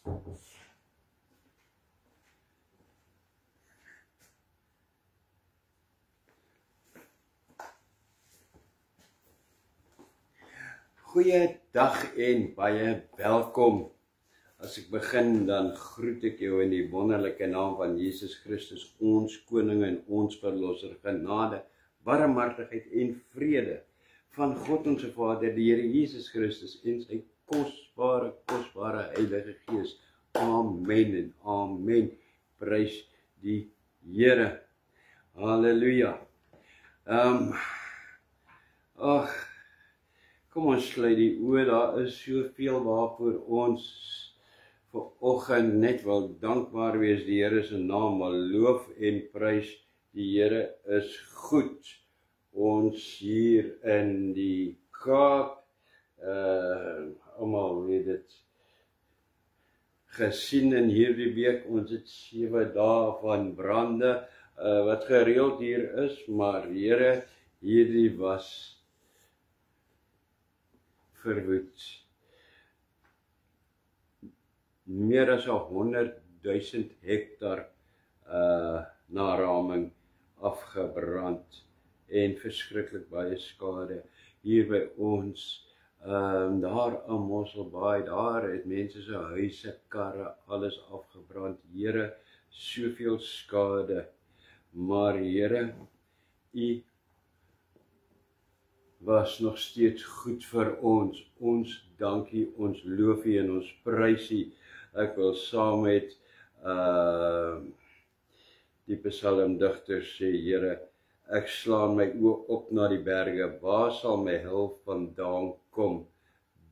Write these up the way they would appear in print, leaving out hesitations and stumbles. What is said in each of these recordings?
Goeiedag en baie welkom. As ek begin, dan groet ek jou in die wonderlike naam van Jesus Christus, ons koning en ons verlosser. Genade, barmhartigheid en vrede van God onze Vader, die Here Jesus Christus en sy kosbare Heilige Gees. Amen en amen. Prys die Here. Halleluja. Kom ons sluit die oë, daar is soveel waarvoor ons vanoggend net wil dankbaar wees. Die Here se naam, maar loof en prys die Here is goed. Ons hier in die Kaap, almal weet dit, gesien in hierdie week, ons het 7 dae van brande, wat gereeld hier is, maar Here, hierdie was verwoed. Meer as 100.000 hektar naraming afgebrand en verskriklik baie skade hier by ons. Daar in Mosselbaai, daar het mense se huise, karre, alles afgebrand. Here, soveel skade. Maar Here, U was nog steeds goed vir ons. Ons dankie, ons loof U en ons prys U. Ek wil saam met die psalmdigter sê, Here, ek slaan my oë op na die berge, waar sal my hulp vandaan kom?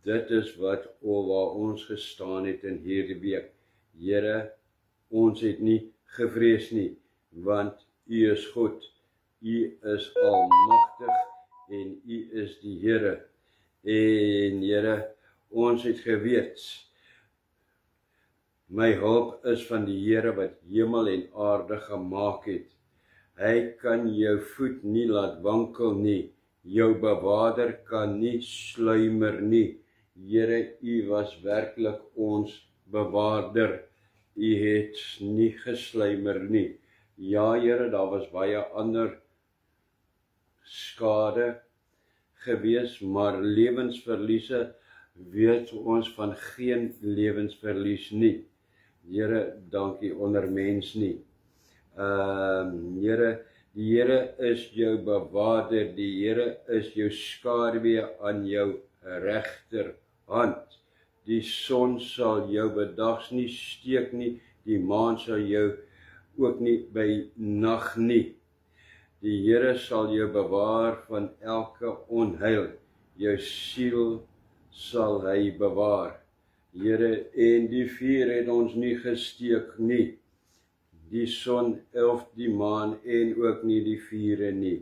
Dit is waar ons gestaan het in hierdie week. Here, ons het nie gevrees nie, want U is God, U is almagtig en U is die Here. En Here, ons het geweet, my hulp is van die Here wat hemel en aarde gemaak het. Hy kan jou voet nie laat wankel nie, jou bewaarder kan nie sluimer nie. Here, U was werklik ons bewaarder. U het nie gesluimer nie. Ja, Here, daar was baie ander skade gewees, maar lewensverliese weet ons van geen lewensverlies nie. Here, dankie onder mens nie. Here, die Here is jou bewaarder, die Here is jou skaduwee aan jou regterhand. Die son sal jou bedags nie steek nie, die maan sal jou ook nie by nag nie. Die Here sal jou bewaar van elke onheil, jou siel sal hy bewaar. Here, en die vuur het ons nie gesteek nie, die son of die maan en ook nie die vure nie.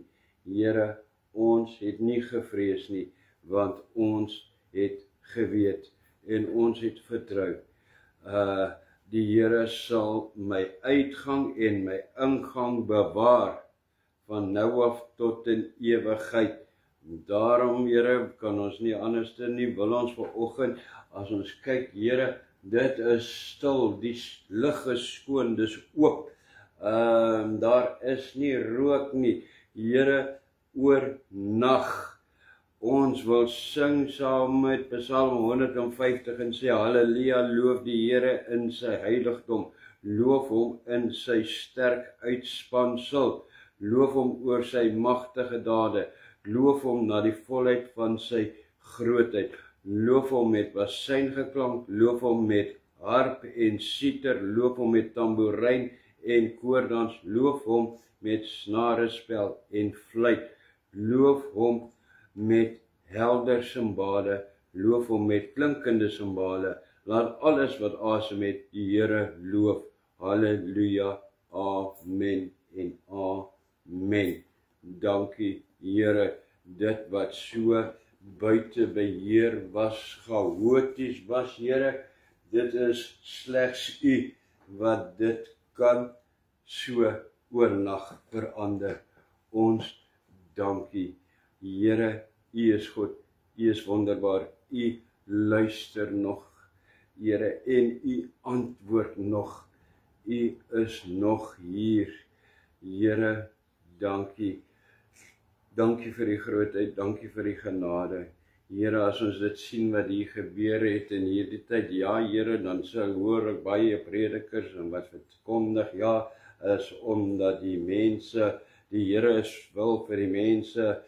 Here, ons het nie gevrees nie, want ons het geweet en ons het vertrou. Die Here sal my uitgang en my ingang bewaar, van nou af tot in ewigheid. Daarom, Here, kan ons nie anders nie, wil ons vanoggend, as ons kyk, Here, dit is stil, die lig is skoon, dis oop. Daar is nie rook nie. Here, oor nag. Ons wil sing saam met Psalm 150 en sê, Halleluja, loof die Here in sy heiligdom. Loof hom in sy sterk uitspansel. Loof hom oor sy magtige dade. Loof hom na die volheid van sy grootheid. Loof hom met bassijngeklank, loof hom met harp en siter, loof hom met tamboerijn en koordans, loof hom met snarespel en fluit, loof hom met helder simbale, loof hom met klinkende simbale, laat alles wat asem het die Here loof. Halleluja, amen en amen. Dankie Here, dit wat so buite beheer was, chaoties was, Here, dit is slegs U wat dit kan so oornag verander. Ons dankie, Here, U is God, U is wonderbaar, U luister nog Here, en U antwoord nog. U is nog hier. Here, dankie. Dankie vir die grootheid, dankie vir die genade. Here, as ons dit sien wat hier gebeur het in hierdie tyd, ja Here, dan sal hoor ek baie predikers en wat verkondig, ja, is omdat die mense, die Here wil vir die mense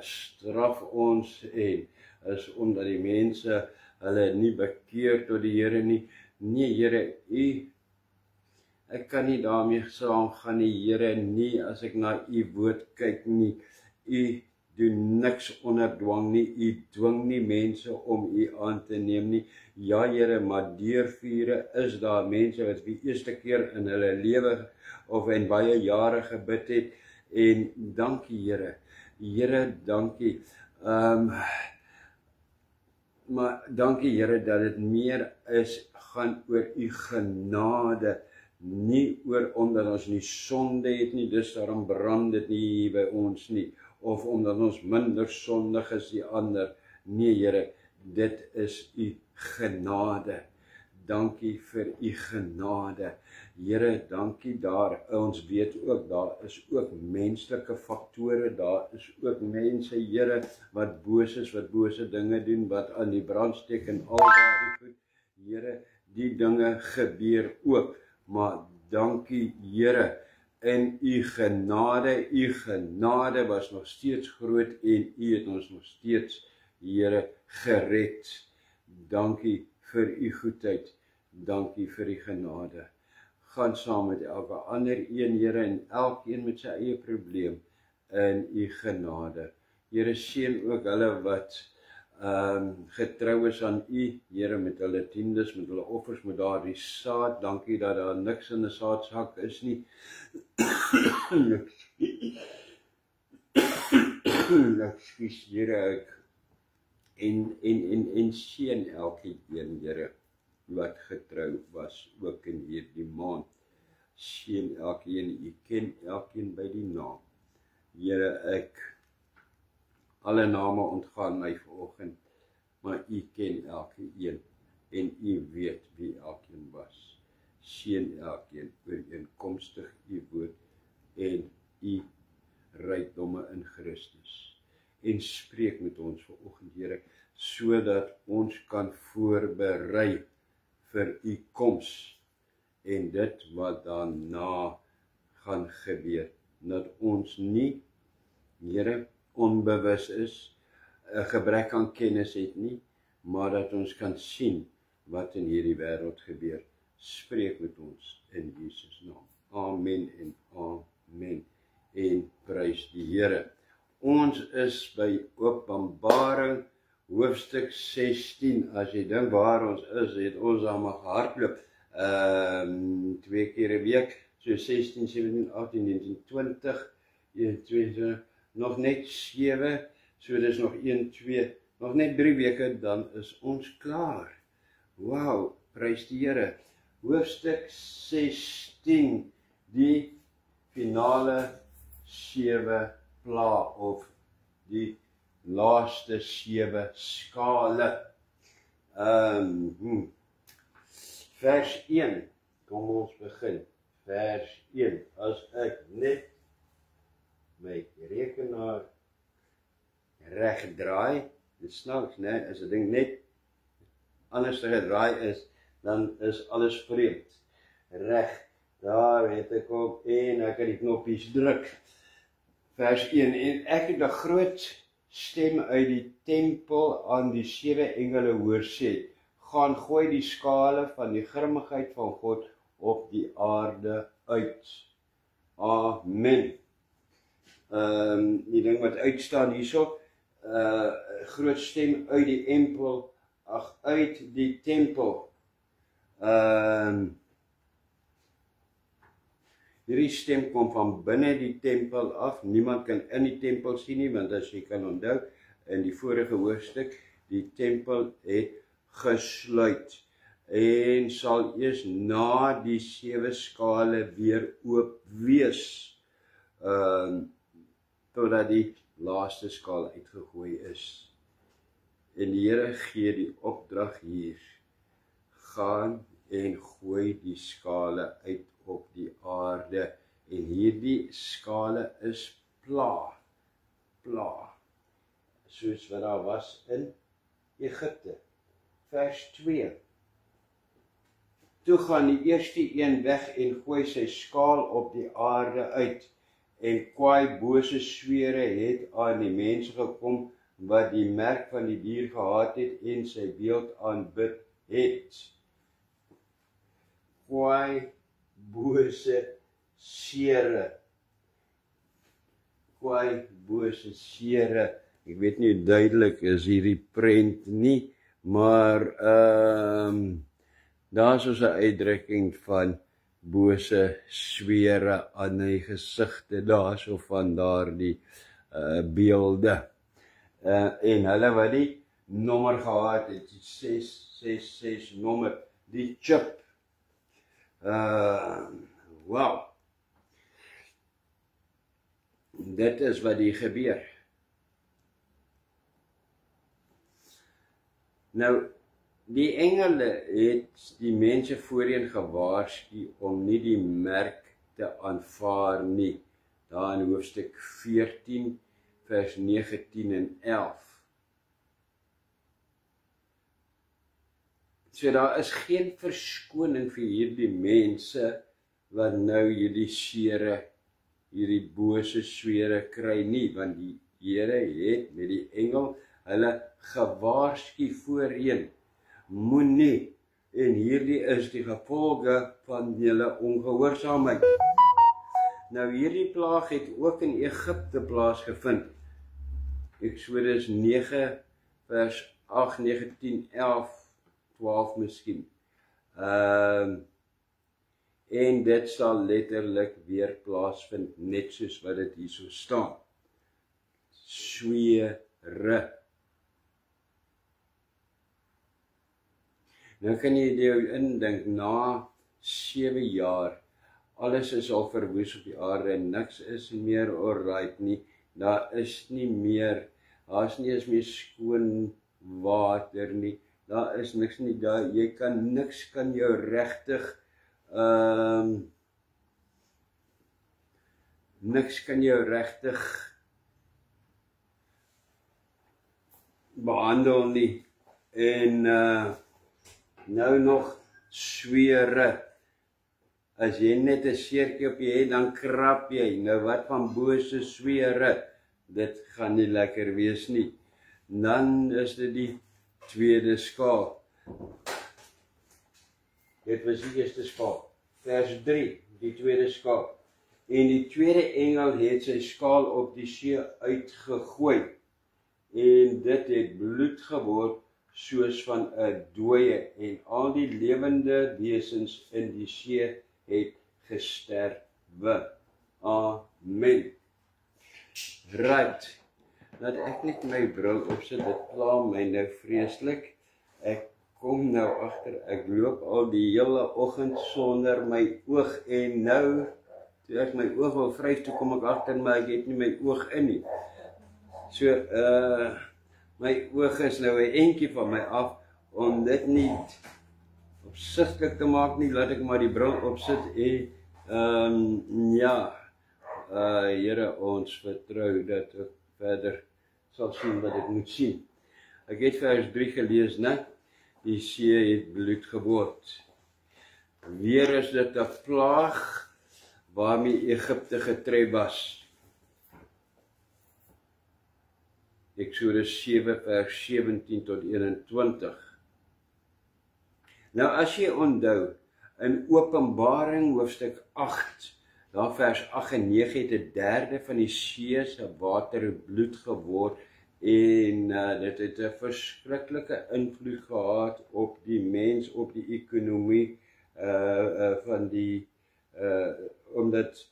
straf ons en is omdat die mense hulle nie bekeer tot die Here nie. Nee Here, ek kan nie daarmee saamgaan nie, Here, nie as ek na U woord kyk nie. U doen niks onder dwang nie, U dwing nie mense om U aan te neem nie. Ja Here, maar deur vure is daar mense wat vir eerste keer in hulle lewe of in baie jare gebid het, en dankie Here. Here, dankie. Maar dankie Here dat dit meer gaan oor U genade, nie oor omdat ons nie sonde het nie, dus daarom brand dit nie hier by ons nie, of omdat ons minder sondig is die ander. Nee Here, dit is U genade. Dankie vir U genade. Here, dankie ons weet ook, daar is ook menslike faktore, daar is ook mense, Here, wat boos is, wat bose dinge doen, wat aan die brand steek en al daardie goed. Here, die dinge gebeur ook, maar dankie Here, en U genade was nog steeds groot en U het ons nog steeds, Here, gered. Dankie vir U goedheid, dankie vir U genade. Gaan saam met elke ander een, Here, en elkeen met sy eie probleem in U genade. Here, seën ook hulle wat getrou is aan U, Here, met hulle tiendes, met hulle offers, met daardie saad. Dankie dat daar niks in 'n saadsak is nie. Ekskuus, Here, en seën elkeen, Here, wat getrou was, ook in hierdie maand. Seën elkeen, U ken elkeen by die naam. Here, alle name ontgaan my vanoggend, maar U ken elkeen en U weet wie elkeen was. Seën elkeen ooreenkomstig U woord en U rykdomme in Christus. En spreek met ons vanoggend, Here, sodat ons kan voorberei vir U koms en dit wat daarna gaan gebeur, dat ons nie, Here, onbewus is, 'n gebrek aan kennis het nie, maar dat ons kan sien wat in hierdie wêreld gebeur. Spreek met ons in Jesus naam. Amen en amen. En prys die Here. Ons is by Openbaring hoofstuk 16. As jy dink waar ons is, het ons al maar gehardloop 2 keer 'n week, so 16, 17, 18, 19, 20, 22, nog net 7, so dis nog 1, 2, nog net 3 weke, dan is ons klaar. Wow, prys die Here. Hoofstuk 16, die finale 7 pla, of die laaste 7 skale. Vers 1, kom ons begin. Vers 1, as ek net my rekenaar reg draai, dit snaaks, né? As 'n ding net anders gedraai is, dan is alles vreemd. Reg, daar het ek op en ek het die knoppies druk. Vers 1, en ek het 'n groot stem uit die tempel aan die 7 engele hoor sê, gaan gooi die skale van die grimmigheid van God op die aarde uit. Amen. Die ding wat uitstaan hierso, groot stem uit die tempel, uit die tempel. Hierdie stem kom van binne die tempel af. Niemand kan in die tempel sien nie, want as jy kan onthou, in die vorige hoofstuk, die tempel het gesluit en sal eers na die 7 skale weer oop wees, totdat die laaste skaal uitgegooi is. En die Here gee die opdrag hier gaan en gooi die skale uit op die aarde. En hierdie skale is pla, soos wat daar was in Egipte. Vers 2. Toe gaan die eerste een weg en gooi sy skaal op die aarde uit, en kwaai bose swere het aan die mense gekom, wat die merk van die dier gehad het en sy beeld aanbid het. Kwaai bose sere. Kwaai bose sere. Ek weet nie hoe duidelik is hierdie prent nie, maar daar is ons 'n uitdrukking van bose swere aan die gesigte daarso van daardie beelde. En hulle wat die nommer gehad het, die 666 nommer, die chip. Wow. Dit is wat hier gebeur. Nou, die engele het die mense voorheen gewaarsku om nie die merk te aanvaar nie. Daar in hoofstuk 14, vers 19 en 11. So daar is geen verskoning vir hierdie mense wat nou hierdie sere, hierdie bose swere kry nie, want die Here het met die engel hulle gewaarsku voorheen. Moenie, en hierdie is die gevolge van julle ongehoorsaamheid. Nou hierdie plaag het ook in Egipte plaasgevind. Eksodus 9 vers 8, 9, 10, 11, 12 miskien. En dit sal letterlik weer plaasvind, net soos wat dit hierso staan. Swere. Nou kan jy jou indink, na 7 jaar, alles is al verwoes op die aarde en niks is meer alright nie. Daar is nie meer, daar is nie eens meer skoon water nie. Daar is niks nie, daar, jy kan niks kan jou regtig niks kan jou regtig behandel nie. En nou nog swere. As jy net 'n seertjie op jy het, dan krap jy. Nou wat van bose swere? Dit gaan nie lekker wees nie. Dan is dit die tweede skaal. Dit was die eerste skaal. Vers 3, die tweede skaal. En die tweede engel het sy skaal op die see uitgegooi. En dit het bloed geword soos van 'n dooie, en al die lewende wesens in die see het gesterwe. Amen. Right. Laat ek net my bril opsit, dit pla my nou vreeslik. Ek kom nou agter, ek loop al die hele oggend sonder my oog, en nou, toe ek my oog wil vryf, toe kom ek agter, maar ek het nie my oog in nie. So, my oog is nou 'n entjie van my af, om dit nie opsigtelik te maak nie, laat ek maar die bril opsit, en ja, Here, ons vertrou dat ek verder sal sien wat ek moet sien. Ek het vers 3 gelees, né? Die see het bloed geword. Weer is dit 'n plaag waarmee Egipte getref was. Eksodus 7 vers 17 tot 21. Nou as jy onthou, in Openbaring hoofstuk 8, daar vers 8 en 9 het 'n derde van die see se water bloed geword, en dit het 'n verskriklike invloed gehad op die mens, op die ekonomie van die, omdat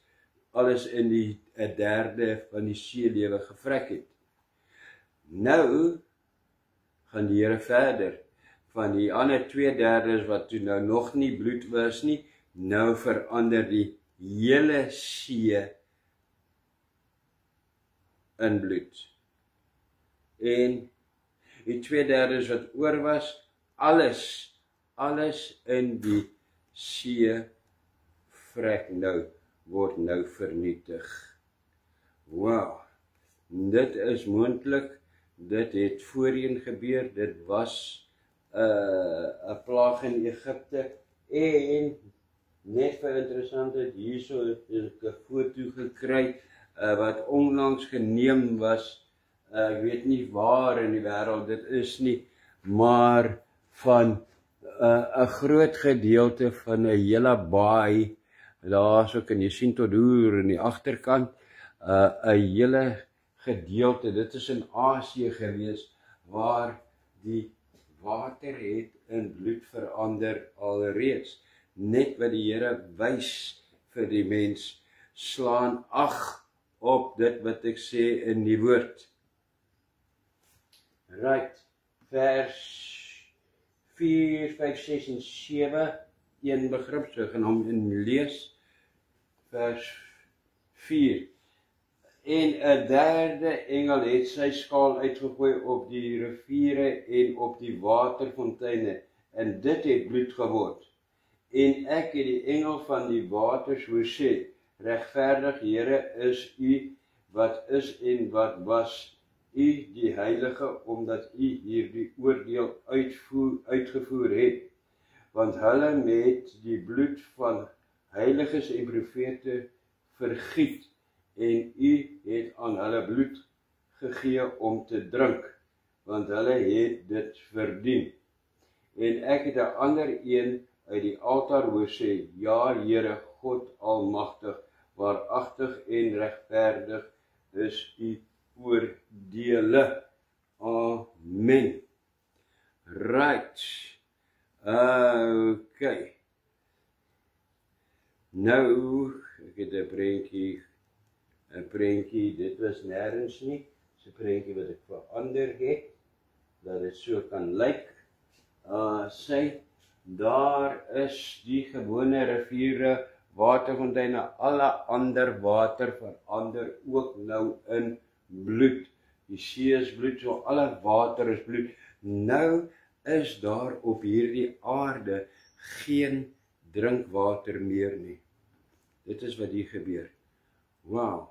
alles in die 'n derde van die seelewe gevrek het. Nou gaan die Here verder. Van die ander 2/3 wat toe nou nog nie bloed was nie, nou verander die hele see in bloed. En die 2/3 wat oor was, alles in die see vrek nou, word nou vernietig. Wow, dit is moontlik, dit het voorheen gebeur, dit was 'n plaag in Egipte, en net vir interessantheid, hierso het ek 'n foto gekry, wat onlangs geneem was, ek weet nie waar in die wêreld dit is nie, maar van 'n groot gedeelte van 'n hele baai, daarso kan jy sien tot hier in die agterkant, 'n hele gedeelte, dit is in Asië gewees, waar die water het in bloed verander alreeds. Net wat die Here wys vir die mens, slaan ag op dit wat ek sê in die woord. Right, vers 4, 5, 6 en 7, een begrip, so gaan hom in lees, vers 4. En 'n derde engel het sy skaal uitgegooi op die riviere en op die waterfonteine, en dit het bloed geword. En ek het die engel van die waters hoor sê, regverdig Here is U wat is en wat was, U die Heilige, omdat U hierdie oordeel uitgevoer het. Want hulle met die bloed van heiliges en profete vergiet, en U het aan hulle bloed gegee om te drink, want hulle het dit verdien. En ek het 'n ander een uit die altaar hoor sê, ja Here God almagtig, waaragtig en regverdig is U oordeele. Amen. Right. Okay. Nou, ek het 'n prentjie, dit was nêrens nie, dis 'n prentjie wat ek verander het, dat dit so kan lyk. Daar is die gewone riviere, waterfonteine, alle ander water verander ook nou in bloed. Die see is bloed, so alle water is bloed. Nou is daar op hierdie aarde geen drinkwater meer nie. Dit is wat hier gebeur. Wow.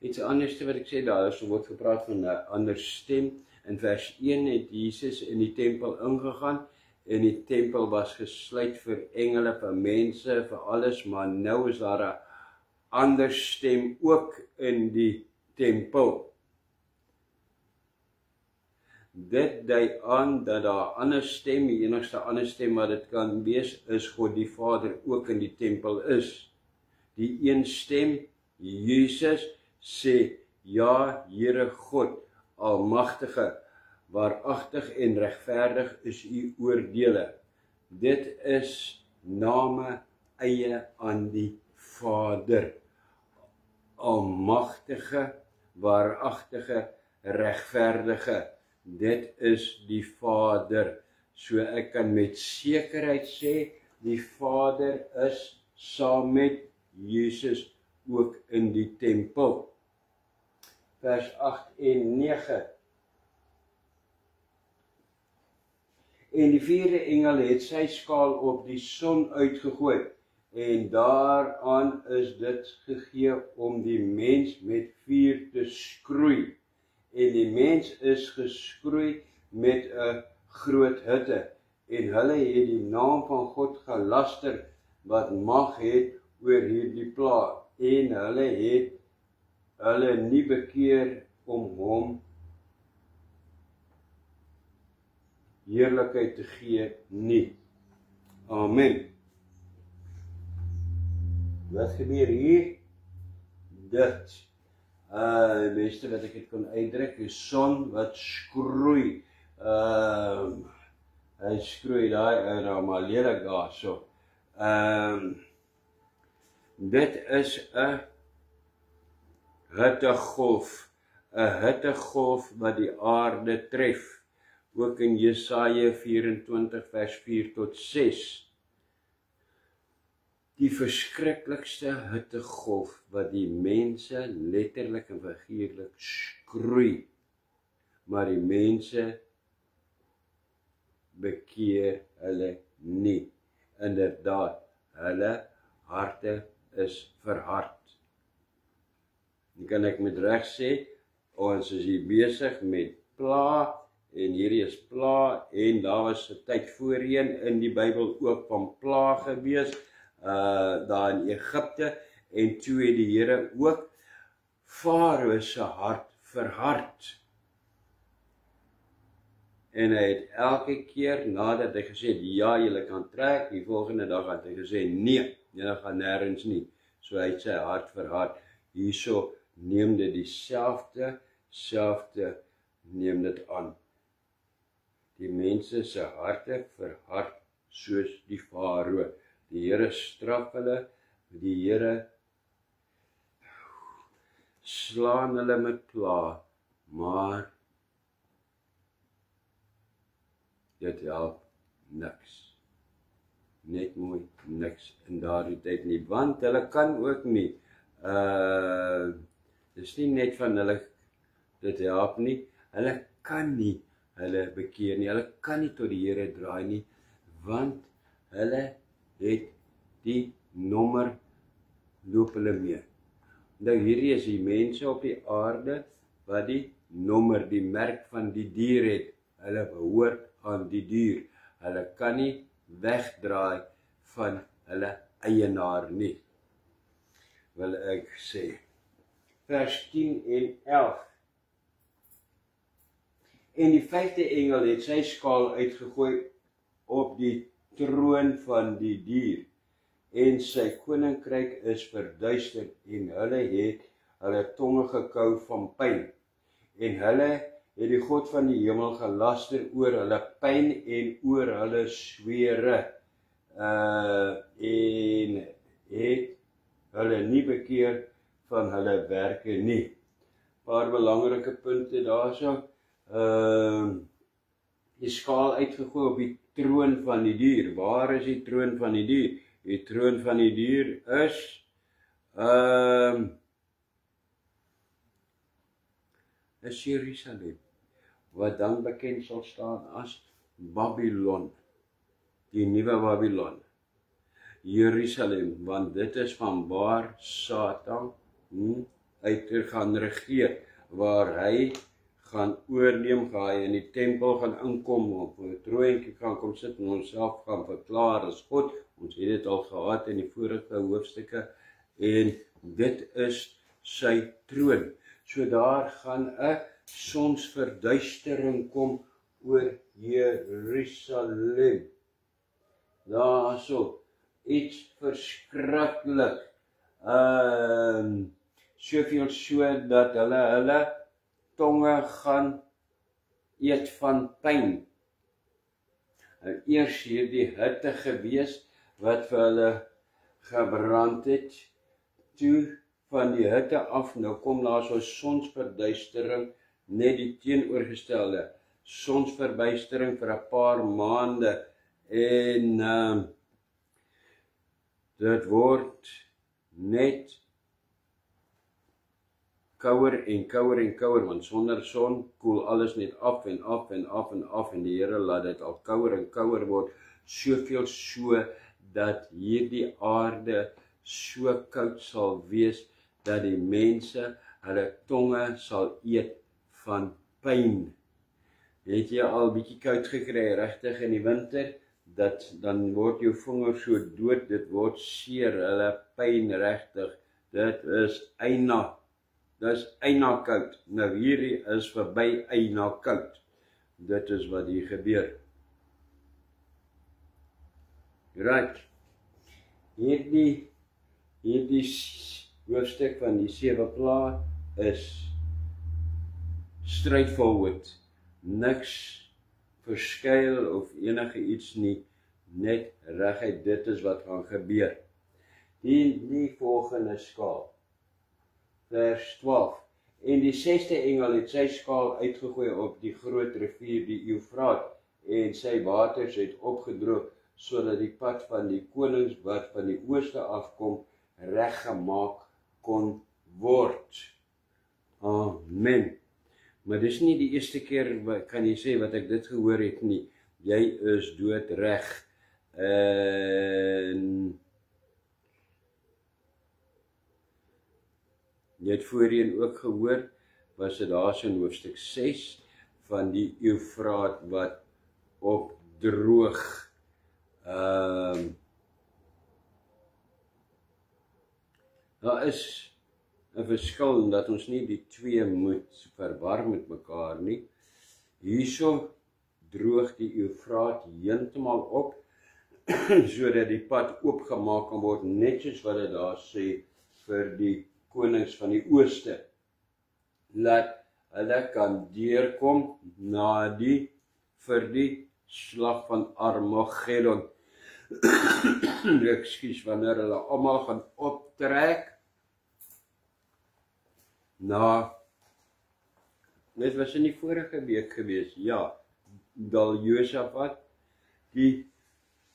Iets anderste wat ek sê, daar is word gepraat van 'n ander stem. In vers 1 het Jesus in die tempel ingegaan, en die tempel was gesluit vir engele, vir mense, vir alles, maar nou is daar 'n ander stem ook in die tempel. Dit dui aan dat daar 'n ander stem, die enigste ander stem wat dit kan wees, is God die Vader ook in die tempel is. Die een stem, Jesus, sê, ja, Here God, almagtige, waaragtig en regverdig is U oordeele. Dit is name eie aan die Vader. Almagtige, waaragtige, regverdige. Dit is die Vader. So ek kan met sekerheid sê, die Vader is saam met Jesus ook in die tempel. Vers 8 en 9. En die vierde engel het sy skaal op die son uitgegooi, en daaraan is dit gegee om die mens met vuur te skroei. En die mens is geskroei met 'n groot hitte, en hulle het die naam van God gelaster, wat mag het oor hierdie plaag, en hulle het hulle nie bekeer om hom heerlikheid te gee nie. Amen. Wat gebeur hier? Dit. Die beste wat ek het kon uitdruk, die son wat skroei. Hy skroei daar maar lelik daar so. Dit is 'n hittegolf. 'n hittegolf wat die aarde tref. Ook in Jesaja 24 vers 4 tot 6. die verskriklikste hittegolf wat die mense letterlik en figuurlik skroei. Maar die mense bekeer hulle nie. Inderdaad, hulle harte is verhard. Dan kan ek met reg sê, ons is hier besig met pla, en hierdie is pla, en daar was 'n tyd voorheen in die Bybel ook van pla gewees, daar in Egipte, en toe het die Here ook Farao se hart verhard. En hy het elke keer nadat hy gesê het, ja, julle kan trek, die volgende dag het hy gesê, nee, julle gaan nêrens nie. So hy het sy hart verhard. Hierso neem dit dieselfde neem dit aan. Die mense se harte verhard soos die Farao. Die Here straf hulle, die Here slaan hulle met pla, maar dit help niks. Net mooi niks in daardie tyd nie, want hulle kan ook nie, dis nie net van hulle, dit help nie, hulle kan nie, hulle bekeer nie, hulle kan nie tot die Here draai nie, want hulle het die nommer loop hulle mee. Nou hierdie is die mense op die aarde, wat die nommer, die merk van die dier het, hulle behoort aan die dier, hulle kan nie wegdraai van hulle eienaar nie, wil ek sê. Vers 10 en 11. En die 5de engel het sy skaal uitgegooi op die troon van die dier, en sy koninkryk is verduister, en hulle het hulle tonge gekou van pyn, en hulle het die God van die hemel gelaster oor hulle pyn en oor hulle swere, en het hulle nie bekeer van hulle werke nie. Paar belangrike punte daarso. Die skaal uitgegooi op die troon van die dier. Waar is die troon van die dier? Die troon van die dier is Jerusalem, wat dan bekend sal staan as Babylon, die nuwe Babylon. Jerusalem, want dit is van waar Satan uit gaan regeer, waar hy gaan oorneem, gaan hy in die tempel gaan inkom, op 'n troontjie gaan kom sit en onsself gaan verklaar as God. Ons het dit al gehad in die vorige hoofstukke, en dit is sy troon. So daar gaan 'n sonsverduistering kom oor Jerusalem. Daarso, iets verskriklik. Soveel so dat hulle tonge gaan eet van pyn. Eers hierdie hitte gewees wat vir hulle gebrand het, toe van die hitte af, nou kom daar so sonsverduistering, net die teenoorgestelde, sonsverduistering vir 'n paar maande, en dit word net kouer en kouer en kouer, want sonder son koel alles net af en af en af en af, en die Here laat dit al kouer en kouer word, soveel so dat hierdie aarde so koud sal wees, dat die mense hulle tonge sal eet van pyn. Het jy al bietjie koud gekry, regtig in die winter, dat dan word jou vinger so dood, dit word seer, hulle pyn regtig, dit is eina. Dis eina koud. Nou hierdie is verby eina koud. Dit is wat hier gebeur. Right. Hierdie hoofstuk van die 7 pla is straightforward. Niks verskuil of enige iets nie, net reguit dit is wat gaan gebeur. Die volgende skaal. Vers 12. En die 6de engel het sy skaal uitgegooi op die groot rivier, die Eufraat, en sy waters het opgedroog, sodat die pad van die konings wat van die ooste afkom reggemaak kon word. Amen. Maar dis nie die eerste keer, kan jy sê, wat ek dit gehoor het nie. Jy is doodreg. En jy het voorheen ook gehoor, was dit daar so in hoofstuk 6 van die Eufraat wat opdroog. Daar is 'n verskil dat ons nie die twee moet verwar met mekaar nie. Hierso droog die Eufraat heeltemal op, sodat die pad oopgemaak kan word, net soos wat dit daar sê vir die konings van die ooste. Laat hulle kan deurkom vir die slag van Armageddon. Ekskuus, wanneer hulle almal gaan optrek dit was in die vorige week gewees, ja, Dal Josafat, die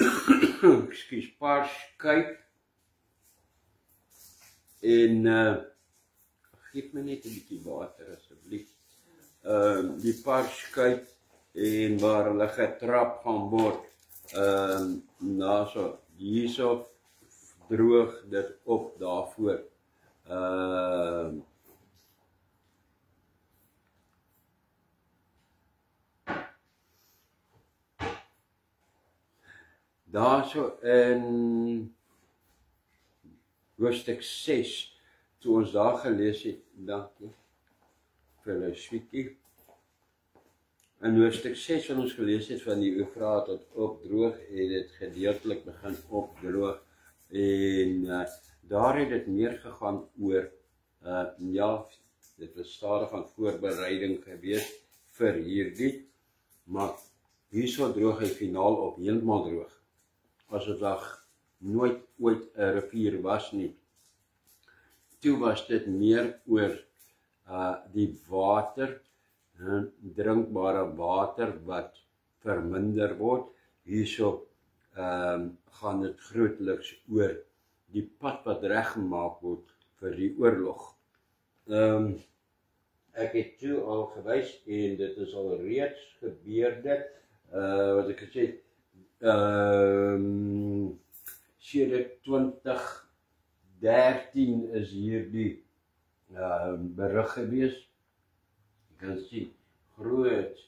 ekskuus, paarskuip en geef my net 'n bietjie water asseblief. Die paarskuip en waar hulle getrap gaan word. Hierso droog dit op daarvoor. Daarso in hoofstuk 6, toe ons daar gelees het, dankie vir hulle swiekie. In hoofstuk 6 wat ons gelees het van die Eufraat wat opdroog, het dit gedeeltelik begin opdroog. En daar het dit meer gegaan oor, ja, dit was stadig van voorbereiding gewees vir hierdie, maar hierso droog hy finaal op, heeltemal droog. Asof daar nooit ooit 'n rivier was nie. Toe was dit meer oor die water, drinkbare water wat verminder word. Hierso gaan dit grootliks oor die pad wat reggemaak word vir die oorlog. Ek het toe al gewys en dit is al reeds gebeurde, wat ek gesê het, sedert 2013 is hierdie berig gewees. Jy kan sien, groot,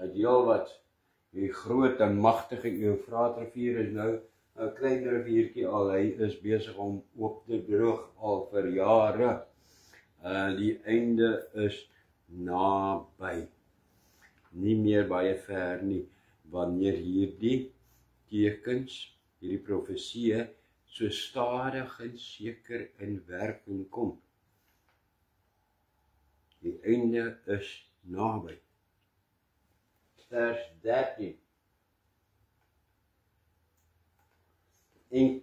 uit heel wat, die groot en magtige Eufraatrivier is nou 'n klein riviertjie al, hy is besig om op te droog al vir jare. Die einde is naby, nie meer baie ver nie, wanneer hierdie tekens, hierdie profeseë, so stadig en seker in werking kom. Die einde is naby. Vers 13. En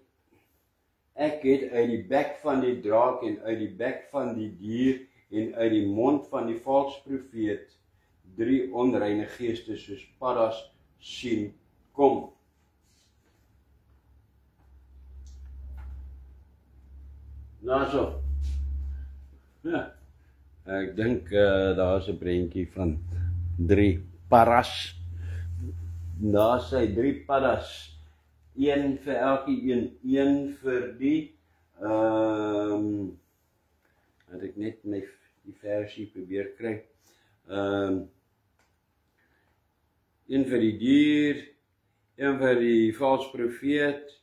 ek het uit die bek van die draak en uit die bek van die dier en uit die mond van die valse profeet 3 onreine geeste soos paddas sien kom. Nou so. Ja. Ek dink daar is 'n prentjie van 3 paddas. Daar sê 3 paddas. 1 vir elkeen, 1 vir die het ek net die versie probeer kry. 1 vir die dier, 1 vir die valse profeet,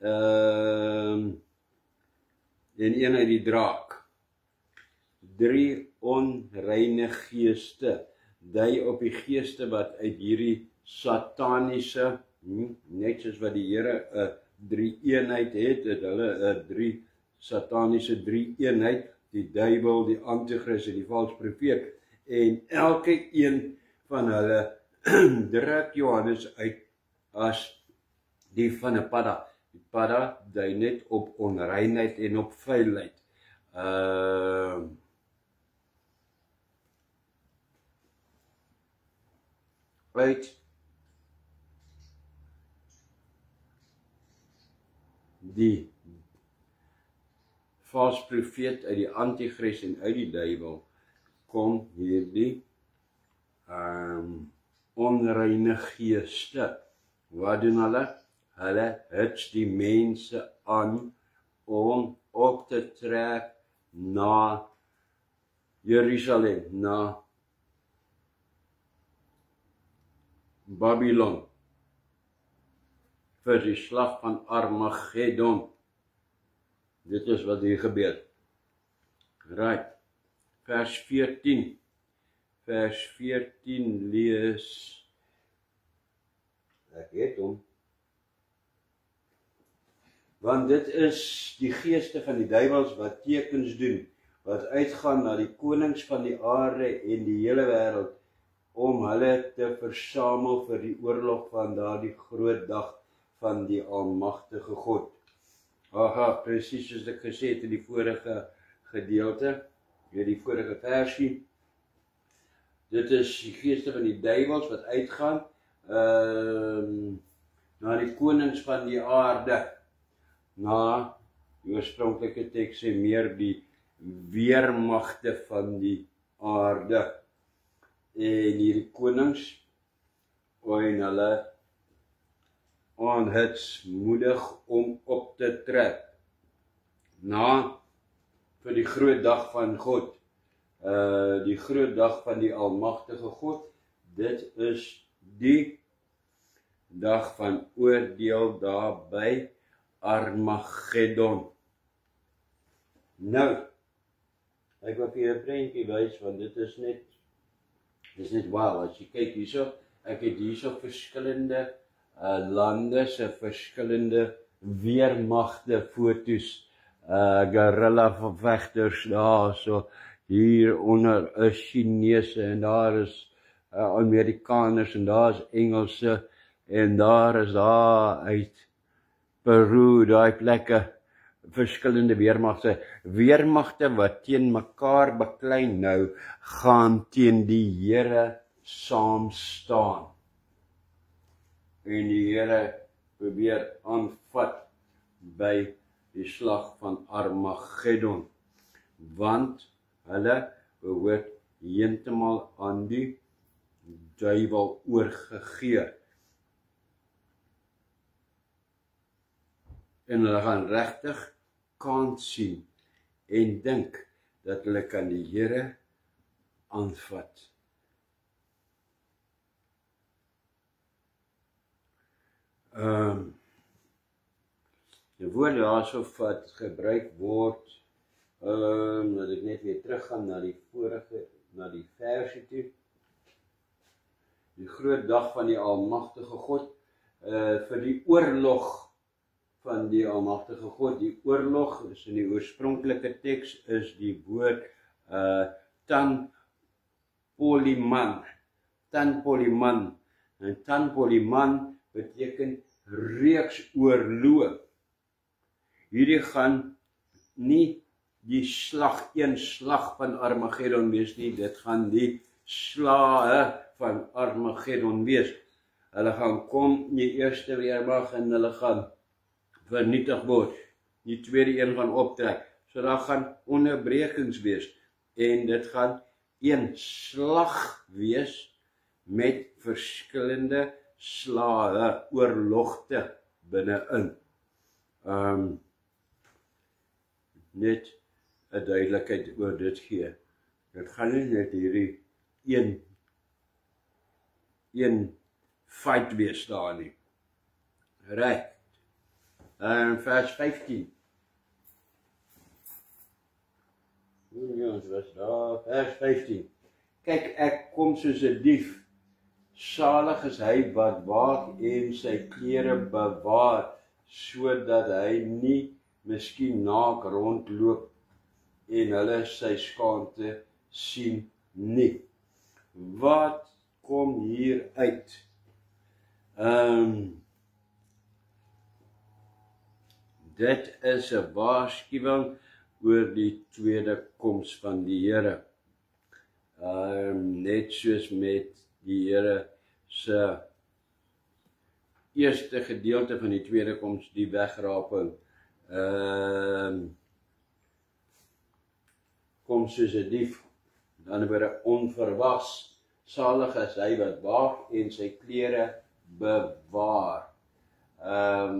en 1 uit die draak. 3 onreine geeste, dui op die geeste wat uit hierdie sataniese, net soos wat die Here 'n 3-eenheid het hulle 'n 3 sataniese 3-eenheid, die duiwel, die anti-kris en die valse profeet, en elke een van hulle druk Johannes uit as die van 'n padda. Die padda dui net op onreinheid en op vuilheid. Uit die valse profeet, uit die antichrist en uit die duiwel, kom hierdie onreine geeste. Wat doen hulle? Hulle hits die mense aan om op te trek na Jerusalem, na Babylon, vir die slag van Armageddon. Dit is wat hier gebeur. Right. Vers 14. Vers 14 lees. Ek het hom. Want dit is die geeste van die duiwels wat tekens doen, wat uitgaan na die konings van die aarde en die hele wêreld, om hulle te versamel vir die oorlog van daardie groot dag van die almagtige God. Aha, presies soos ek gesê het in die vorige gedeelte, in die vorige versie. Dit is die geeste van die duiwels wat uitgaan na die konings van die aarde, na die oorspronklike teks sê meer die weermagte van die aarde. En hierdie konings, en hulle aanhitsmoedig om op te trek na vir die groot dag van God, die groot dag van die almagtige God. Dit is die dag van oordeel daar by Armageddon. Nou, ek wil vir julle 'n prentjie wys, want dit is net wow, as jy kyk hierso, ek het hierso verskillende lande se verskillende weermagte fotos, guerrilla vegters daar, so hieronder is Chinese en daar is Amerikaners en daar is Engelse en daar is daar uit Peru, daai plekke, verskillende weermagte wat teen mekaar beklei nou, gaan teen die Here saam staan. En die Here probeer aanvat by die slag van Armageddon, want hulle behoort heeltemal aan die duiwel oorgegee. En hulle gaan regtig kans sien en dink dat hulle kan die Here aanvat. Die woord daarso wat gebruik word, dat ek net weer teruggaan na die vorige, na die versie toe. Die groot dag van die almagtige God, vir die oorlog van die almagtige God. Die oorlog is in die oorspronklike teks is die woord tanpoliman. Tanpoliman. En tanpoliman beteken reeks oorloë. Hierdie gaan nie die een slag van Armageddon wees nie, dit gaan die slae van Armageddon wees. Hulle gaan kom in die eerste weermag en hulle gaan vernietig word. Die tweede een gaan optrek. So daar gaan onderbrekings wees. En dit gaan een slag wees met verskillende slae, oorlogte binne-in. Net 'n duidelikheid oor dit gee. Dit gaan nie net hierdie een fight wees daar nie. Reg. Vers 15. Ons was daar, vers 15. Kyk, ek kom soos 'n dief. Salig is hy wat waak en sy klere bewaar, sodat hy nie miskien naak rondloop en hulle sy skaamte sien nie. Wat kom hier uit? Dit is 'n waarskuwing oor die tweede koms van die Here. Net soos met die Here se eerste gedeelte van die tweede koms, die wegraping, kom soos 'n dief, aan die ander woorde onverwags. Salig is hy wat waak en sy klere bewaar.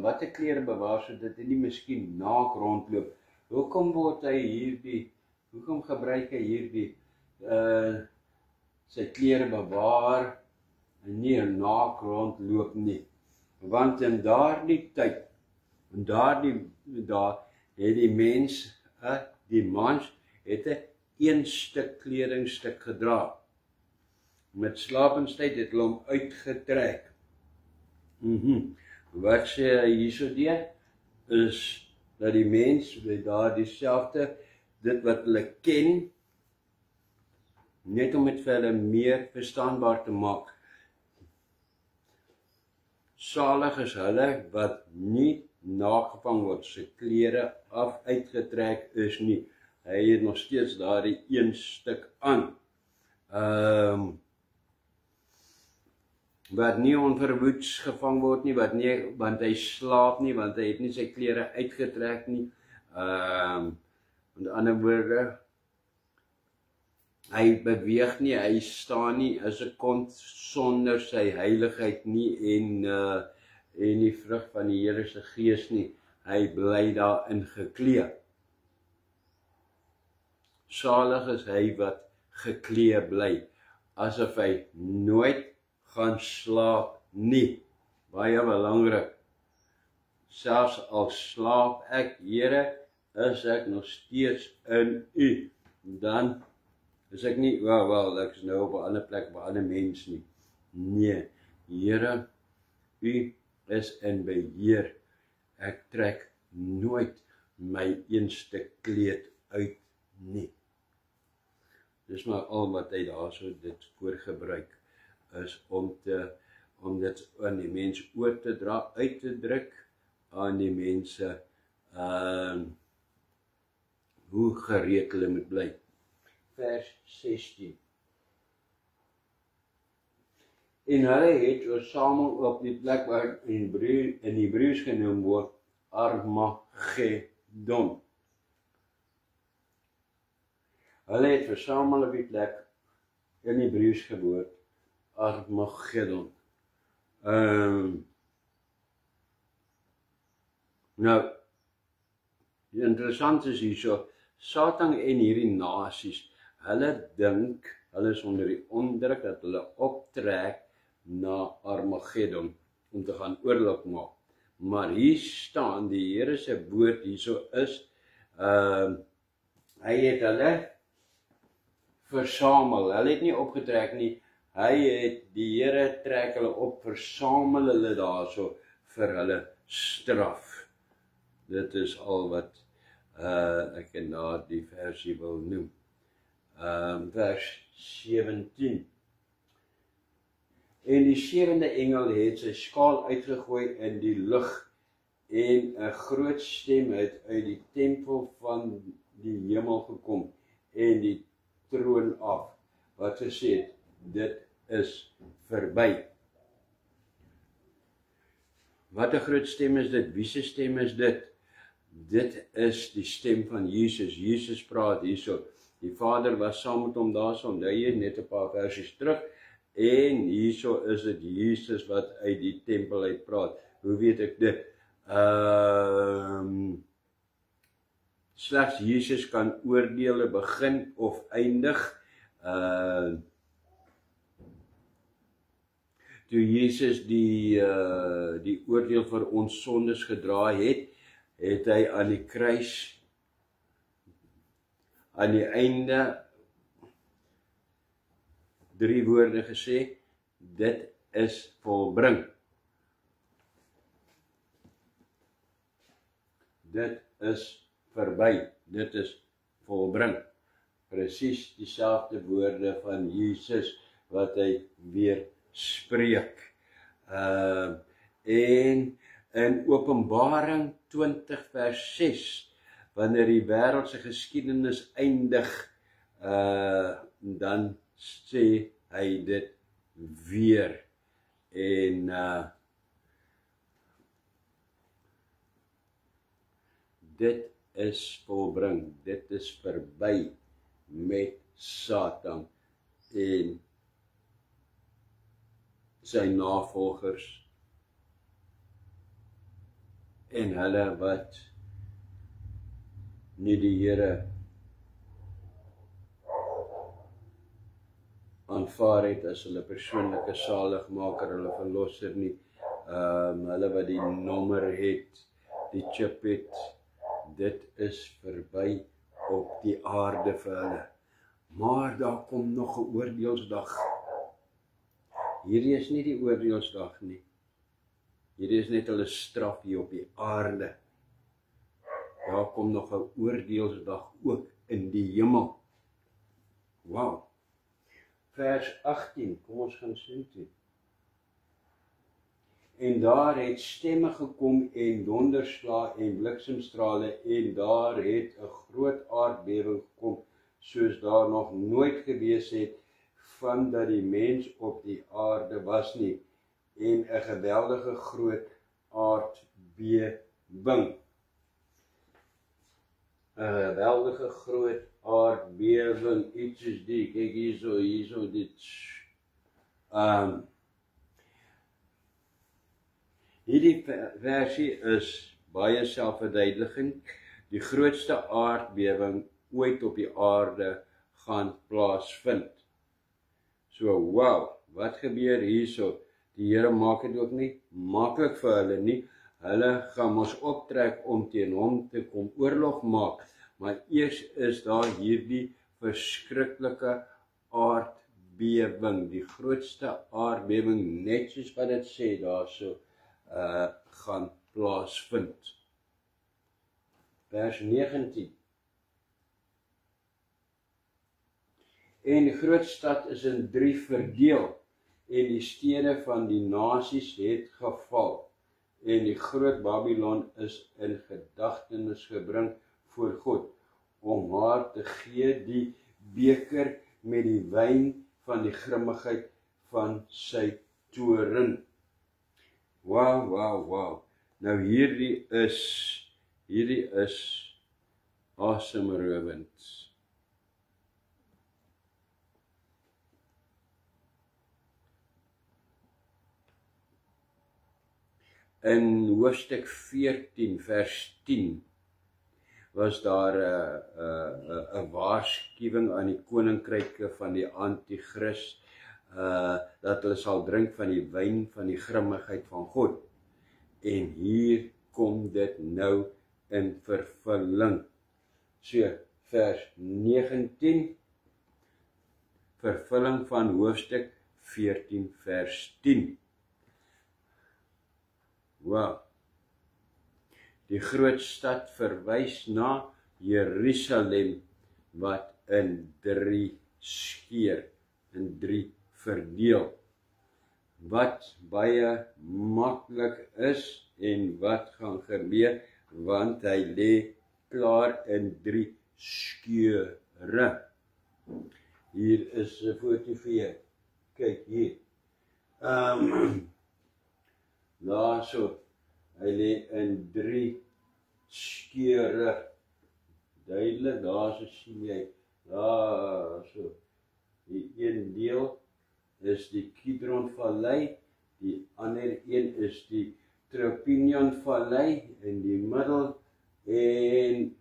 Wat 'n klere bewaar sodat hy nie miskien naak rondloop. Hoekom gebruik hy hierdie sy klere bewaar en nie naak rondloop nie? Want in daardie tyd, in daardie dae, het die mens, die mans, het 'n een stuk kledingstuk gedra. Met slapenstyd het hulle hom uitgetrek. Wat sê hy hierso deur? Is dat die mens daar dieselfde, dit wat hulle ken, net om dit vir hulle meer verstaanbaar te maak. Salig is hulle wat nie nagevang word, sy klere uitgetrek is nie. Hy het nog steeds daardie een stuk aan. Wat nie onverwoeds gevang word nie, want hy slaap nie, want hy het nie sy klere uitgetrek nie. Met ander woorde, hy beweeg nie, hy staan nie as 'n kont sonder sy heiligheid nie en die vrug van die Here se Gees nie. Hy bly daarin geklee. Salig is hy wat geklee bly, asof hy nooit gaan slaap nie. Baie belangrik. Selfs al slaap ek, Here, is ek nog steeds in U. Dan is ek nie, ek is nou op 'n ander plek, op 'n ander mens nie. Nee, Here, U is in beheer. Ek trek nooit my een stuk kleed uit nie. Dis maar al wat hy daarso dit voorgebruik is om dit aan die mens oor te dra, uit te druk aan die mense hoe gereed hulle moet bly. Vers 16. En hulle het versamel op die plek waar in Hebreëus genoem word Armagedon. Hulle het versamel op die plek in Hebreëus gewoord Armagedon. Nou, interessant is hierso, Satan en hierdie nasies, hulle dink, hulle is onder die onderdruk dat hulle optrek na Armagedon om te gaan oorlog maak. Maar hier staan, die Here se woord hierso is, hy het hulle versamel, hulle het nie opgetrek nie, die Here trek hulle op, versamel hulle daarso vir hulle straf. Dit is al wat ek in daardie versie wil noem. Vers 17. En die sewende engel het sy skaal uitgegooi in die lug en 'n groot stem het uit die tempel van die hemel gekom en die troon af, wat gesê het, dit is verby. Wat 'n groot stem is dit? Wie se stem is dit? Dit is die stem van Jesus. Jesus praat hierso. Die Vader was saam met hom daarso, onthou jy net 'n paar versies terug, en hierso is dit Jesus wat uit die tempel uit praat. Hoe weet ek dit? Slegs Jesus kan oordeele begin of eindig. Toe Jesus die oordeel vir ons sondes gedra het, het hy aan die kruis, aan die einde, 3 woorde gesê, dit is volbring. Dit is verby, dit is volbring. Presies dieselfde woorde van Jesus wat hy weer spreek. En in Openbaring 20 vers 6, wanneer die wêreldse geskiedenis eindig, dan sê hy dit weer. En dit is volbring, dit is verby met Satan en sy navolgers en hulle wat nie die Here aanvaar het as hulle persoonlike saligmaker, hulle verlosser nie, hulle wat die nommer het, die chip het, dit is verby op die aarde vir hulle. Maar daar kom nog 'n oordeelsdag. Hierdie is nie die oordeelsdag nie. Hierdie is net hulle straf hier op die aarde. Daar kom nog 'n oordeelsdag ook in die hemel. Wow. Vers 18, kom ons gaan sien toe. En daar het stemme gekom en donderslae en bliksemstrale en daar het 'n groot aardbewing gekom soos daar nog nooit gewees het van dat die mens op die aarde was nie en 'n geweldige groot aardbewing. 'n geweldige groot aardbewing, iets is die, kyk hierso dit. Hierdie versie is baie selfverduidelikend. Die grootste aardbewing ooit op die aarde gaan plaasvind. So, wow, wat gebeur hierso? Die Here maak dit ook nie maklik vir hulle nie. Hulle gaan ons optrek om teen hom te kom oorlog maak. Maar eers is daar hierdie verskriklike aardbewing, die grootste aardbewing, net soos wat dit sê daarso, gaan plaasvind. Vers 19. En die groot stad is in 3 verdeel, en die stede van die nasies het geval, en die groot Babylon is in gedagtenis gebring voor God, om haar te gee die beker met die wyn van die grimmigheid van sy toorn. Wow. Nou hierdie is asemrowend. In hoofstuk 14 vers 10 was daar 'n waarskuwing aan die koninkryke van die anti-kris, dat hulle sal drink van die wyn van die grimmigheid van God. En hier kom dit nou in vervulling. So, vers 19, vervulling van hoofstuk 14 vers 10. Wow. Die groot stad verwys na Jerusalem wat in 3 skeur, in 3 verdeel. Wat baie maklik is en wat gaan gebeur, want hy lê klaar in 3 skeure. Hier is 'n foto vir jou. Kyk hier. Daarso, hy lê in 3 skeure. Duidelik, daarso sien jy. Daarso. Die een deel is die Kidron Vallei, die ander een is die Tropinion Vallei in die middel, en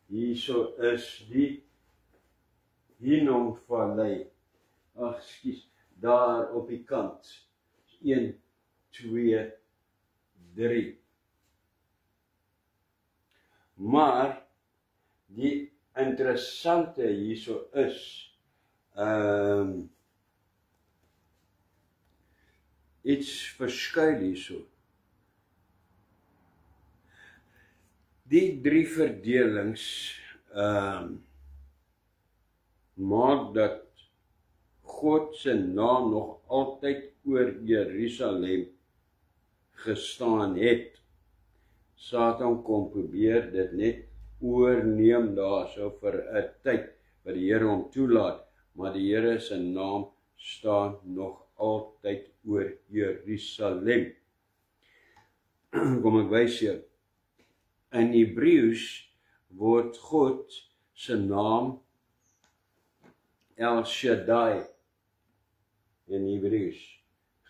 hierso is die Hinnom Vallei. Daar op die kant. 1, 2, 3. Maar die interessante hierso is iets verskuil hierso. Die 3 verdelings maak dat God se naam nog altyd oor Jerusalem gestaan het. Satan kom probeer dit net oorneem daarso vir 'n tyd wat die Here hom toelaat, maar die Here se naam staan nog altyd oor Jerusalem. Kom ek wys jou. In Hebreëus word God se naam El Shaddai in Hebreëus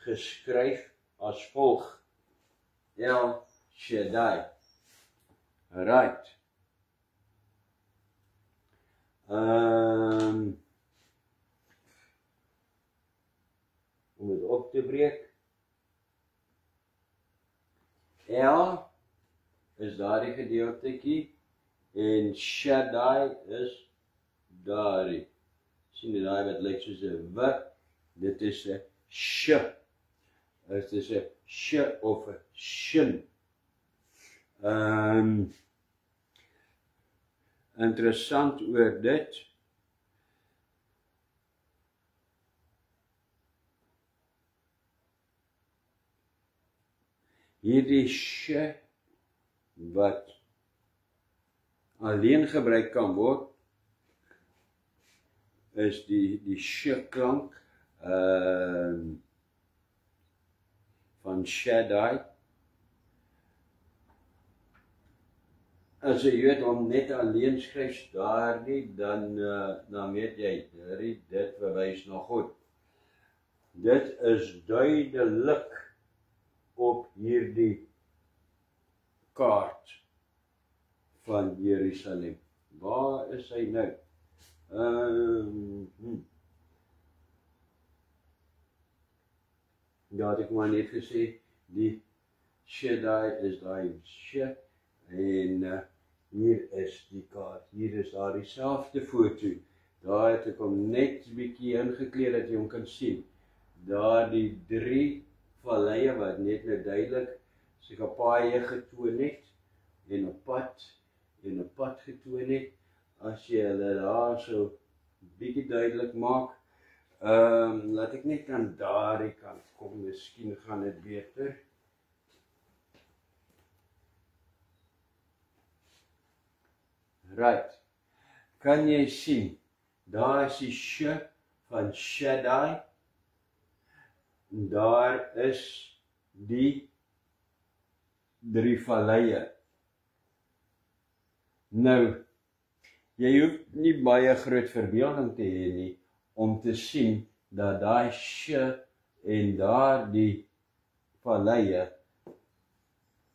geskryf as volg. El Shaddai. Right. Om dit op te breek. El is daardie gedeeltetjie en Shaddai is daardie. Sien jy daai wat lyk soos 'n w? Dit is 'n sh. Dit is 'n sh of 'n shin. Interessant oor dit. Hierdie sh wat alleen gebruik kan word, is die sh klank van Shaddai. As jy weet om net alleen skryf daardie, dan weet jy, dit verwys na God. Dit is duidelik op hierdie kaart van Jerusalem. Waar is hy nou? Ja, het ek maar net gesê, die Shaddai is daai sh, en hier is die kaart, hier is daar dieselfde foto. Daar het ek hom net 'n bietjie ingekleed dat jy hom kan sien. Daar die 3 valleie wat net nou duidelik paaie getoon het, en 'n pad getoon het. As jy hulle daar so bietjie duidelik maak, laat ek net aan daardie kant kom, miskien gaan dit beter. Right, kan jy sien, daar is die sh van Shaddai, en daar is die 3 valleie. Nou, jy hoef nie baie groot verbeelding te hê nie, om te sien, dat daai sh en daar die valleie,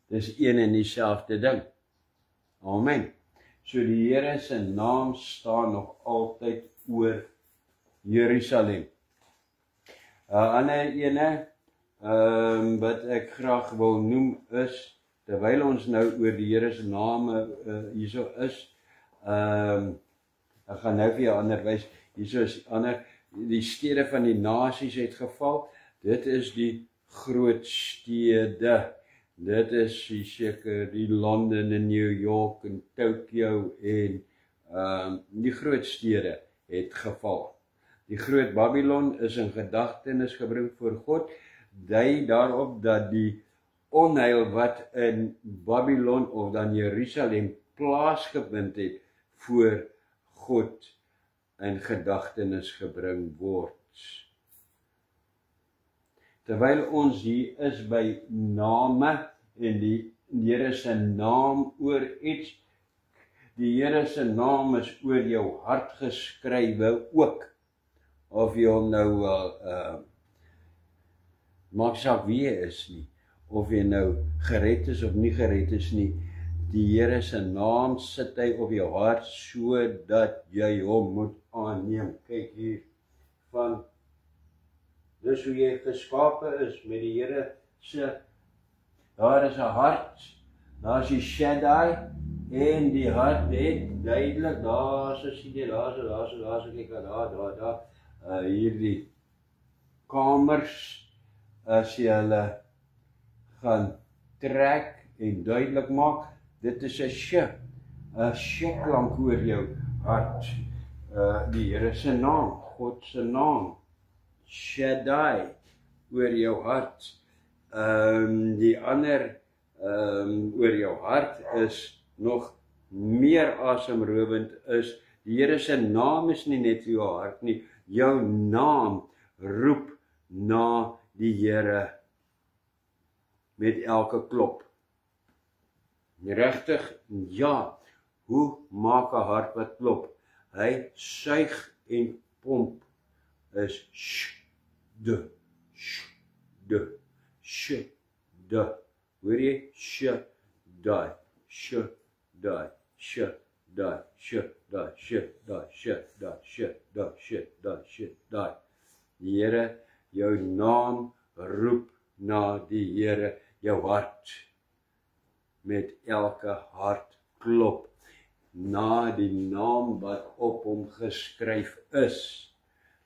dis een en dieselfde ding. Amen. So die Here se naam staan nog altyd oor Jerusalem. Ander ene, wat ek graag wil noem is, terwyl ons nou oor die Here se name hierso is, ek gaan nou vir jou ander wys, hierso is ander, die stede van die nasies het geval, dit is die groot stede. Dit is seker die Londen en New York en Tokyo en die groot stede het geval. Die groot Babylon is in gedagtenis gebring voor God, dui daarop dat die onheil wat in Babylon of dan Jerusalem plaasgevind het, voor God in gedagtenis gebring word. Terwyl ons hier is by name en die Here se naam oor iets, die Here se naam is oor jou hart geskrywe ook, of jy hom nou maak saak wie jy is nie, of jy nou gered is of nie gered is nie, die Here se naam sit hy op jou hart, sodat jy hom moet aanneem. Kyk hier, dis hoe jy geskape is met die Here se, daar is 'n hart, daar is die Shaddai, en die hart het duidelik, daar sien jy, daar kyk daar, hierdie kamers, as jy hulle gaan trek en duidelik maak, dit is 'n klank oor jou hart, die Here se naam, God se naam, Shaddai, oor jou hart. Die ander oor jou hart is nog meer asemrowend is, die Here se naam is nie net vir jou hart nie, jou naam roep na die Here met elke klop. Regtig? Ja. Hoe maak 'n hart wat klop? Hy suig en pomp is sh, de, sh, de. Hoor jy? Sh, daai, sh, daai, sh, daai, sh, daai, sh, daai, sh, daai, sh, daai, sh, daai, sh, daai. Die Here, jou naam roep na die Here, jou hart met elke hart klop na die naam wat op hom geskryf is.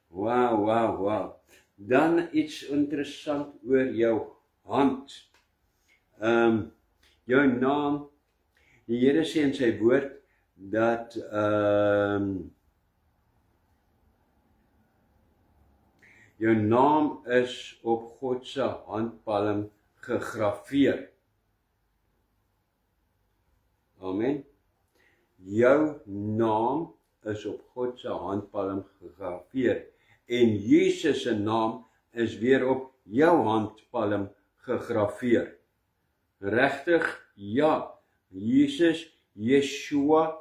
Wow, wow, wow. Dan iets interessant oor jou hand. Jou naam, die Here sê in sy woord dat jou naam is op God se handpalm gegraveer. Amen. Jou naam is op God se handpalm gegraveer en Jesus se naam is weer op jou handpalm gegraveer. Regtig? Ja. Jesus, Yeshua,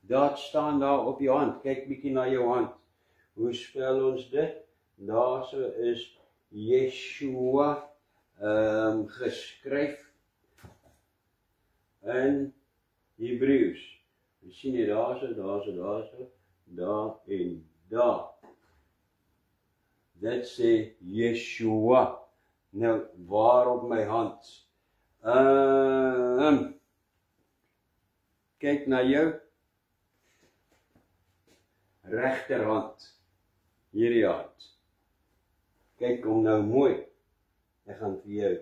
dat staan daar op jou hand. Kyk bietjie na jou hand. Hoe spel ons dit? Daar so is Yeshua geskryf in Hebreëus. Jy sien jy daar en daar. Dit sê Yeshua. Nou, waar op my hand? Kyk na jou regterhand. Hierdie hand. Kyk hom nou mooi. Ek gaan vir jou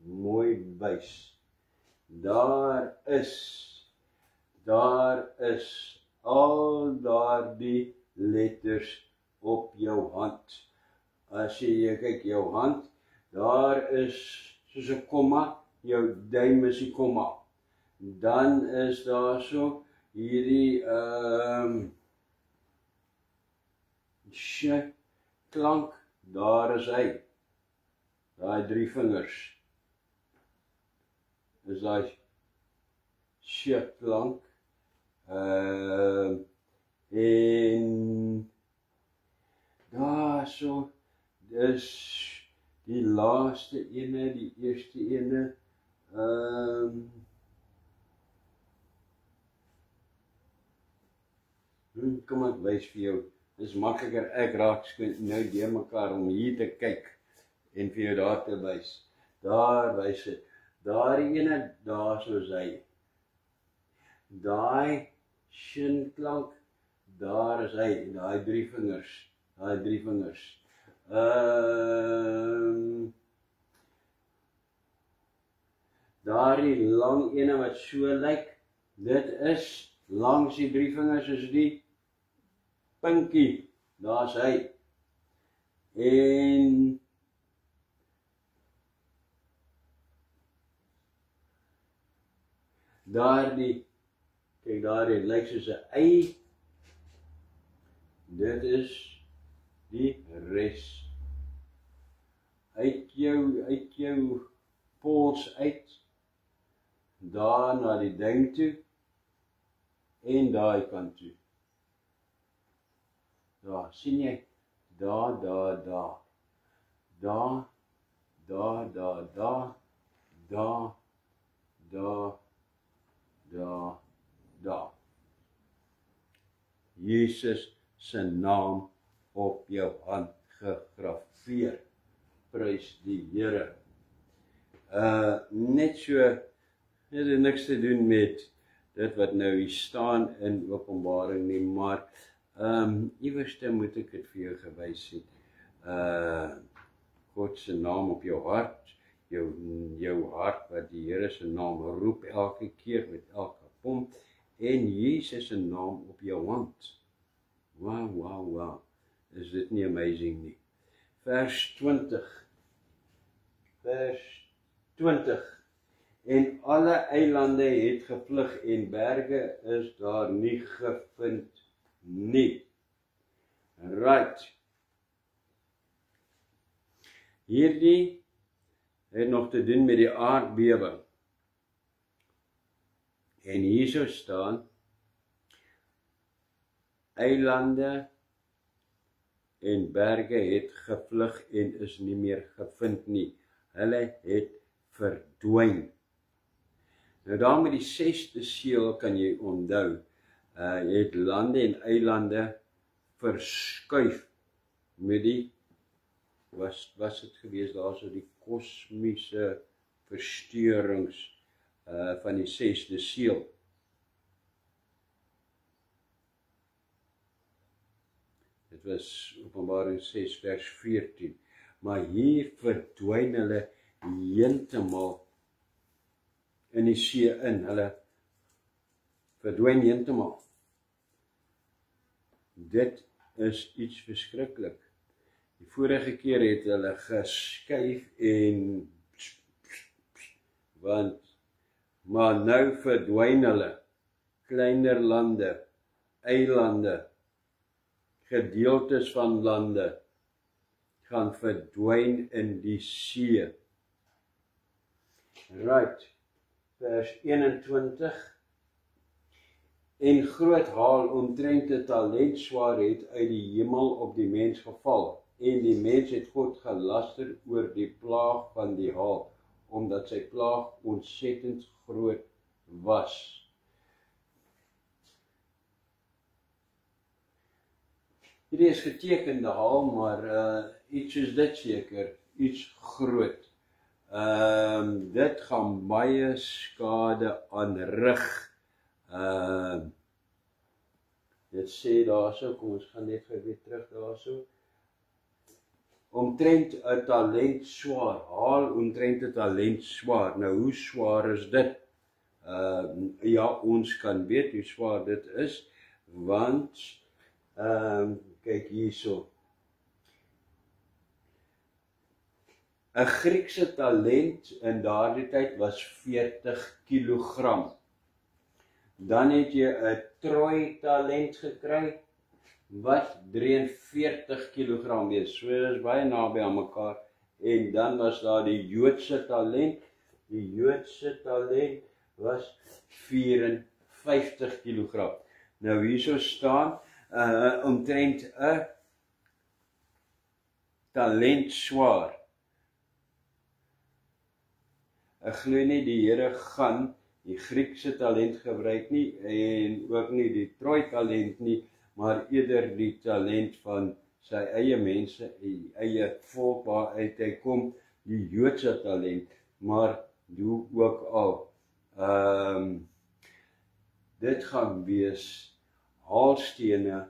mooi wys. Daar is al daardie letters op jou hand. As jy kyk jou hand, daar is soos 'n komma, jou duim is die komma. Dan is daar so hierdie sh klank, daar is hy. Daai 3 vingers. Is daai sh klank. En daar so dis die laaste ene, die eerste ene. Kom ek wys vir jou. Dis makliker, ek raak nou deur mekaar om hier te kyk en vir jou daar te wys. Daar wys dit. Daardie ene, daar soos hy. Daai shin klank, daar is hy, daai 3 vingers. Daardie lang ene wat so lyk, dit is langs die 3 vingers is die pinkie, daar's hy. En daardie, kyk daardie lyk soos 'n ei. Dit is die res. Uit jou pols uit, daar na die ding toe en daai kant toe. Daar, sien jy? Daar. Jesus se naam op jou hand gegraveer. Prys die Here. Net so, dit het niks te doen met dit wat nou hier staan in Openbaring nie, maar iewerste moet ek dit vir jou gewys het. God se naam op jou hart, jou hart wat die Here se naam roep elke keer met elke pomp, en Jesus se naam op jou hand. Wow. Is dit nie amazing nie? Vers 20. En alle eilande het gevlug en berge is daar nie gevind nie. Right. Hierdie het nog te doen met die aardbewing. En hierso staan, eilande en berge het gevlug en is nie meer gevind nie. Hulle het verdwyn. Nou daar met die 6de seël kan jy onthou, het lande en eilande verskuif met die, was het gewees daar so die kosmiese versteurings van die 6de seël. Dit was Openbaring 6 vers 14. Maar hier verdwyn hulle heeltemal in die see in. Hulle verdwyn heeltemal. Dit is iets verskriklik. Die vorige keer het hulle geskuif en maar nou verdwyn hulle. Kleiner lande, eilande, gedeeltes van lande gaan verdwyn in die see. Right, vers 21. En groot haal omtrent 'n talent swaar het uit die hemel op die mens geval, en die mens het God gelaster oor die plaag van die haal, omdat sy plaag ontsettend groot was. Hierdie is getekende haal, maar iets soos dit seker, iets groot. Dit gaan baie skade aanrig. Dit sê daarso, kom ons gaan net gou weer terug daarso. Omtrent 'n talent swaar, haal omtrent 'n talent swaar. Nou hoe swaar is dit? Ja, ons kan weet hoe swaar dit is, want kyk hierso. 'n Griekse talent in daardie tyd was 40 kilogram. Dan het jy 'n Troy talent gekry wat 43 kilogram wees. So is baie naby aan mekaar. En dan was daar die Joodse talent. Die Joodse talent was 54 kilogram. Nou hierso staan omtrent 'n talent swaar. Ek glo nie die Here gaan die Griekse talent gebruik nie en ook nie die Troy talent nie, maar eerder die talent van sy eie mense, die eie volk waaruit hy kom, die Joodse talent, maar hoe ook al. Dit gaan wees haalstene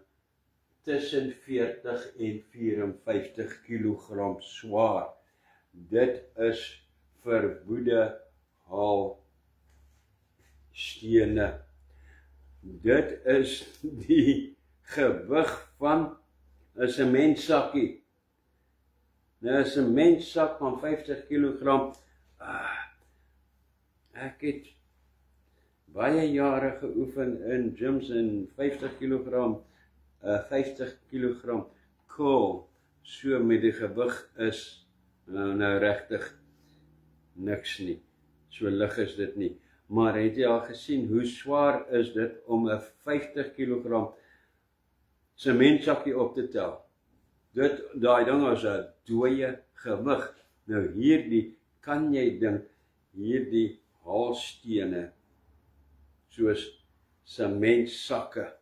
tussen 40 en 54 kilogram swaar. Dit is verwoede haalstene. Dit is die gewig van 'n sementsakkie. Nou 'n sementsak van 50 kilogram. Ek het baie jare geoefen in gyms en 50 kilogram curl, so met die gewig is nou regtig niks nie. So lig is dit nie. Maar het jy al gesien hoe swaar is dit om 'n 50 kilogram sementsakkie op te tel? Daai ding is 'n dooie gewig. Nou hierdie, kan jy dink, hierdie haalstene soos sementsakke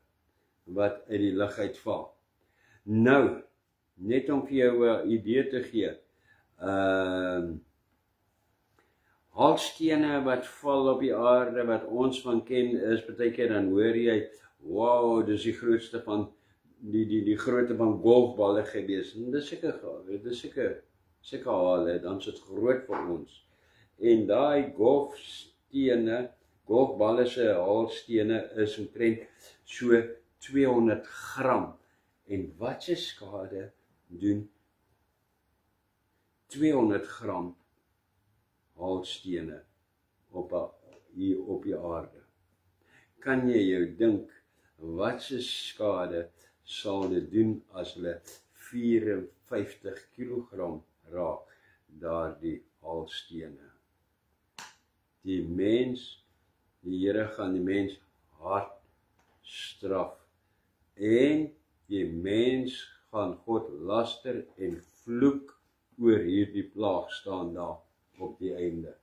wat uit die lug uitval. Nou, net om vir jou 'n idee te gee, haalstene wat val op die aarde, wat ons van ken, is partykeer dan hoor jy, wow, dis die grootste van die grootte van golfballe gewees. En dis seker hale, dan is dit groot vir ons. En daai golfballe se haalstene is omtrent so 200 gram. En wat se skade doen 200 gram haalstene hier op die aarde? Kan jy jou dink, wat se skade sal dit doen as hulle 54 kilogram raak, daardie haalstene. Die Here gaan die mens hard straf. En die mens gaan God laster en vloek oor hierdie plaag staan daar op die einde.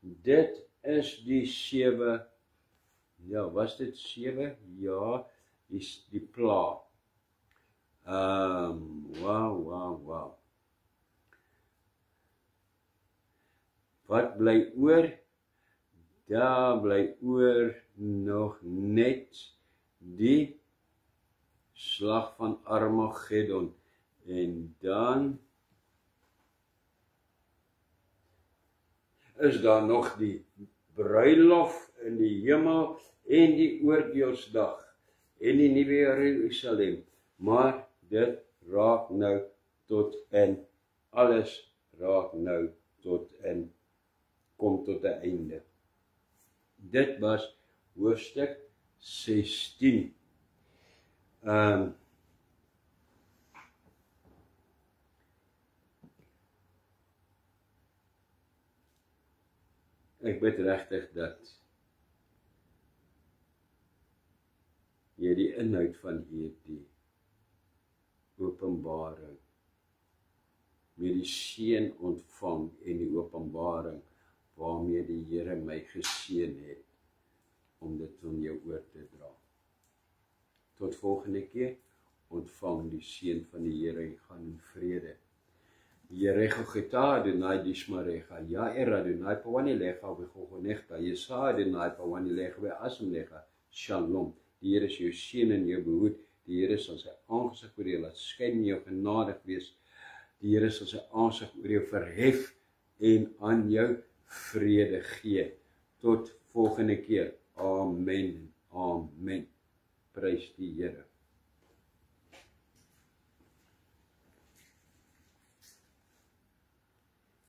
Dit is die 7, ja, was dit 7? Ja, die plaag. Wow. Wat bly oor? Daar bly oor nog net die slag van Armageddon. En dan is daar nog die bruilof in die hemel en die oordeelsdag en die nuwe Jerusalem. Maar dit raak nou tot in, alles raak nou tot in, kom tot 'n einde. Dit was hoofstuk 16. Ek bid regtig dat jy die inhoud van hierdie openbaring met die seën ontvang en die openbaring waarmee die Here my geseën het om dit aan jou oor te dra. Tot volgende keer, ontvang die seën van die Here en gaan in vrede. Yerecho Chita Adonai Dishmarecha, Yair Adonai Pawani Lecha, Bechogonechta, Yesa Adonai Pawani Lecha, Beasem Lecha, Shalom. Die Here is jou seën en jou behoed. Die Here sal sy aangesig oor jou laat skyn en jou genadig wees. Die Here sal sy aangesig oor jou verhef en aan jou vrede gee. Tot volgende keer. Amen. Amen. Prys die Here.